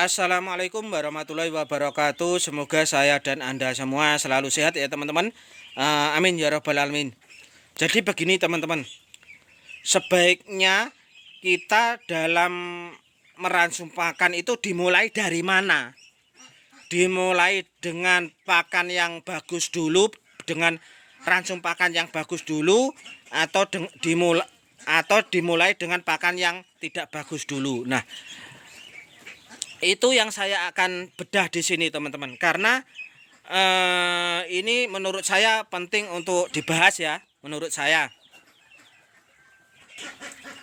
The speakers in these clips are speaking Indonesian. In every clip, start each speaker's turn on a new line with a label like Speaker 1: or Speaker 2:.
Speaker 1: Assalamualaikum warahmatullahi wabarakatuh. Semoga saya dan Anda semua selalu sehat ya teman-teman. Amin ya robbal alamin. Jadi begini teman-teman, sebaiknya kita dalam meransum pakan itu dimulai dari mana? Dimulai dengan pakan yang bagus dulu, dengan ransum pakan yang bagus dulu, atau dimulai dengan pakan yang tidak bagus dulu. Nah, itu yang saya akan bedah di sini teman-teman, karena ini menurut saya penting untuk dibahas ya. Menurut saya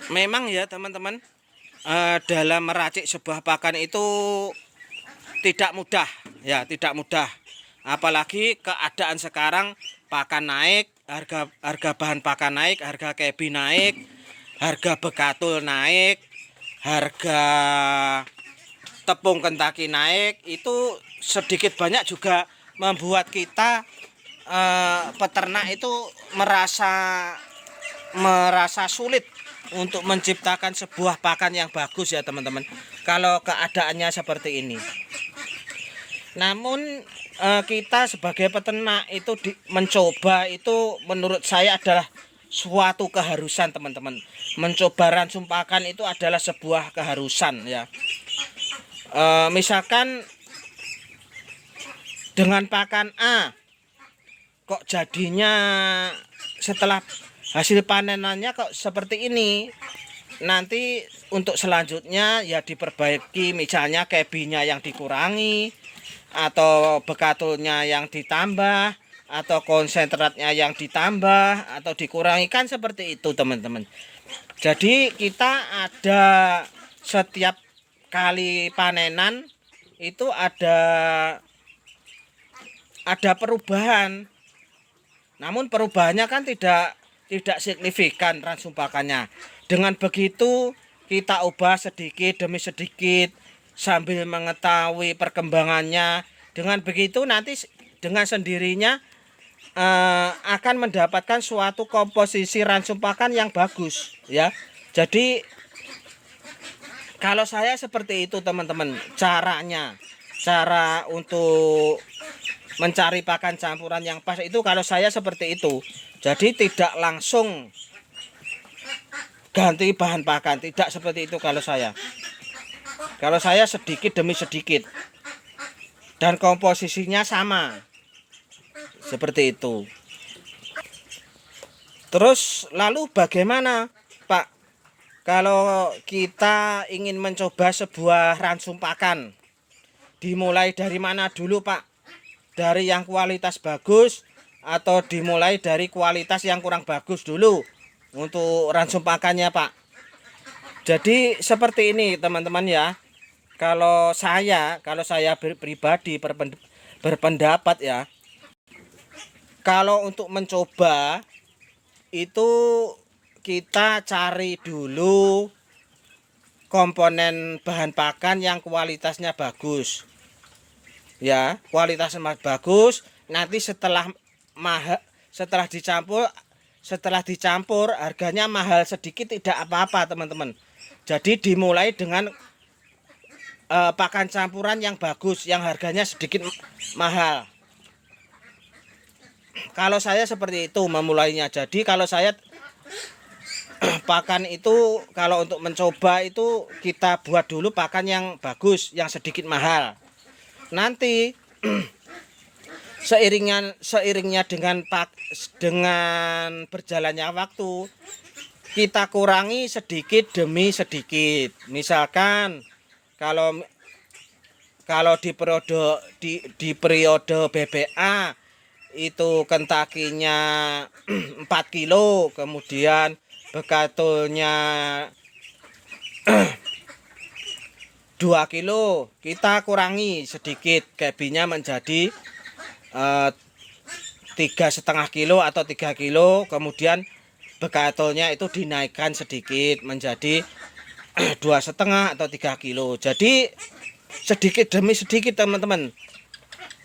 Speaker 1: memang ya teman-teman, dalam meracik sebuah pakan itu tidak mudah ya, tidak mudah. Apalagi keadaan sekarang, pakan naik, harga bahan pakan naik, harga kebi naik, harga bekatul naik, harga tepung kentaki naik. Itu sedikit banyak juga membuat kita peternak itu merasa sulit untuk menciptakan sebuah pakan yang bagus ya teman-teman, kalau keadaannya seperti ini. Namun kita sebagai peternak itu mencoba itu menurut saya adalah suatu keharusan teman-teman. Mencoba ransum pakan itu adalah sebuah keharusan ya. Misalkan dengan pakan A kok jadinya setelah hasil panenannya kok seperti ini, nanti untuk selanjutnya ya diperbaiki, misalnya kebinya yang dikurangi, atau bekatulnya yang ditambah, atau konsentratnya yang ditambah atau dikurangi, kan seperti itu teman-teman. Jadi kita ada setiap kali panenan itu ada perubahan. Namun perubahannya kan tidak signifikan ransum pakannya. Dengan begitu kita ubah sedikit demi sedikit sambil mengetahui perkembangannya. Dengan begitu nanti dengan sendirinya akan mendapatkan suatu komposisi ransum pakan yang bagus ya. Jadi kalau saya seperti itu teman-teman, cara untuk mencari pakan campuran yang pas itu kalau saya seperti itu. Jadi tidak langsung ganti bahan pakan, tidak seperti itu kalau saya. Kalau saya sedikit demi sedikit dan komposisinya sama, seperti itu. Terus lalu bagaimana Pak kalau kita ingin mencoba sebuah ransum pakan? Dimulai dari mana dulu Pak? Dari yang kualitas bagus atau dimulai dari kualitas yang kurang bagus dulu untuk ransum pakannya Pak? Jadi seperti ini teman-teman ya. Kalau saya pribadi berpendapat ya, kalau untuk mencoba itu kita cari dulu komponen bahan pakan yang kualitasnya bagus ya, kualitasnya bagus. Nanti setelah dicampur harganya mahal sedikit tidak apa-apa teman-teman. Jadi dimulai dengan pakan campuran yang bagus, yang harganya sedikit mahal. Kalau saya seperti itu memulainya. Jadi kalau saya pakan itu kalau untuk mencoba itu kita buat dulu pakan yang bagus, yang sedikit mahal. Nanti seiringnya dengan berjalannya waktu kita kurangi sedikit demi sedikit. Misalkan kalau di periode BBA itu kentakinya 4 kilo, kemudian bekatulnya 2 kilo, kita kurangi sedikit kebinya menjadi 3,5 kilo atau 3 kilo, kemudian bekatulnya itu dinaikkan sedikit menjadi 2,5 atau 3 kilo. Jadi sedikit demi sedikit teman-teman.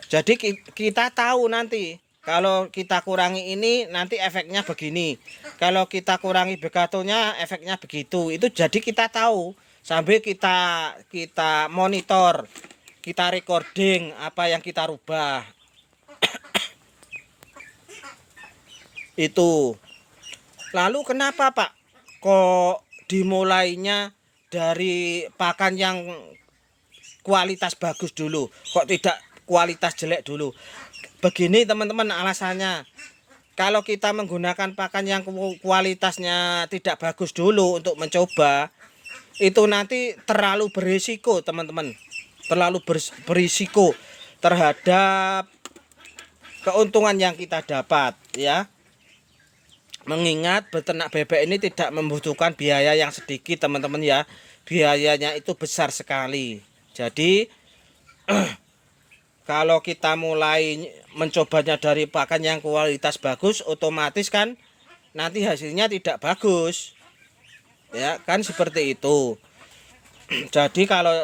Speaker 1: Jadi kita tahu nanti kalau kita kurangi ini nanti efeknya begini, kalau kita kurangi bekatulnya efeknya begitu. Itu jadi kita tahu sambil kita monitor, kita recording apa yang kita rubah. Itu. Lalu kenapa Pak kok dimulainya dari pakan yang kualitas bagus dulu, kok tidak kualitas jelek dulu? Begini teman-teman alasannya. Kalau kita menggunakan pakan yang kualitasnya tidak bagus dulu untuk mencoba, itu nanti terlalu berisiko teman-teman. Terlalu berisiko terhadap keuntungan yang kita dapat ya. Mengingat beternak bebek ini tidak membutuhkan biaya yang sedikit teman-teman ya. Biayanya itu besar sekali. Jadi kalau kita mulai mencobanya dari pakan yang kualitas bagus, otomatis kan nanti hasilnya tidak bagus. Ya, kan seperti itu. Jadi kalau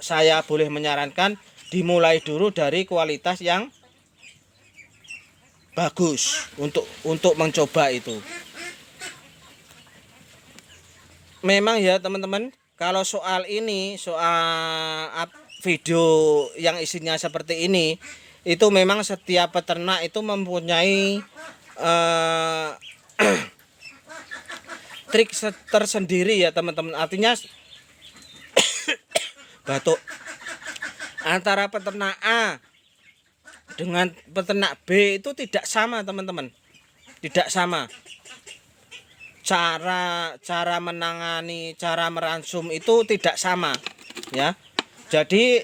Speaker 1: saya boleh menyarankan, dimulai dulu dari kualitas yang bagus untuk mencoba itu. Memang ya teman-teman, kalau soal ini, soal video yang isinya seperti ini, itu memang setiap peternak itu mempunyai trik tersendiri ya teman-teman. Artinya batuk antara peternak A dengan peternak B itu tidak sama teman-teman, tidak sama. Cara menangani, cara meransum itu tidak sama ya. Jadi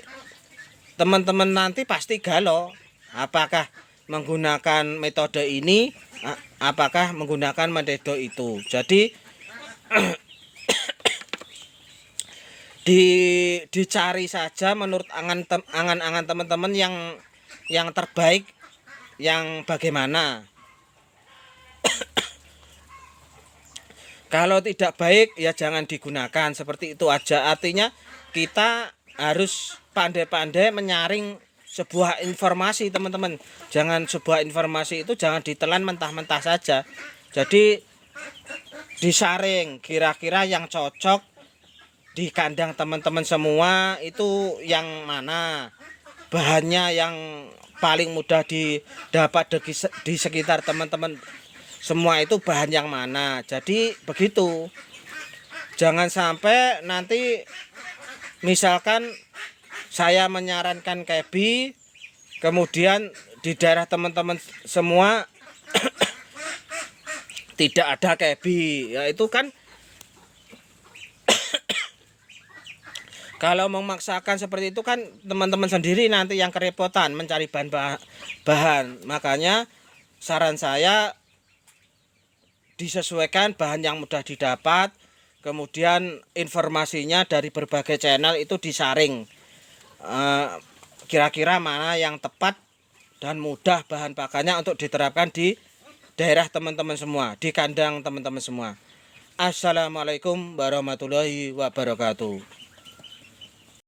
Speaker 1: teman-teman nanti pasti galau, apakah menggunakan metode ini, apakah menggunakan metode itu. Jadi dicari saja menurut angan-angan teman-teman yang terbaik, yang bagaimana. Kalau tidak baik ya jangan digunakan, seperti itu aja. Artinya kita harus pandai-pandai menyaring sebuah informasi teman-teman. Jangan sebuah informasi itu jangan ditelan mentah-mentah saja. Jadi disaring kira-kira yang cocok di kandang teman-teman semua itu yang mana, bahannya yang paling mudah didapat di sekitar teman-teman semua itu bahan yang mana. Jadi begitu, jangan sampai nanti misalkan saya menyarankan kebi, kemudian di daerah teman-teman semua tidak ada kebi ya, itu kan kalau memaksakan seperti itu kan teman-teman sendiri nanti yang kerepotan mencari bahan. Makanya saran saya disesuaikan bahan yang mudah didapat, kemudian informasinya dari berbagai channel itu disaring. Kira-kira mana yang tepat dan mudah bahan pakannya untuk diterapkan di daerah teman-teman semua, di kandang teman-teman semua. Assalamualaikum warahmatullahi wabarakatuh.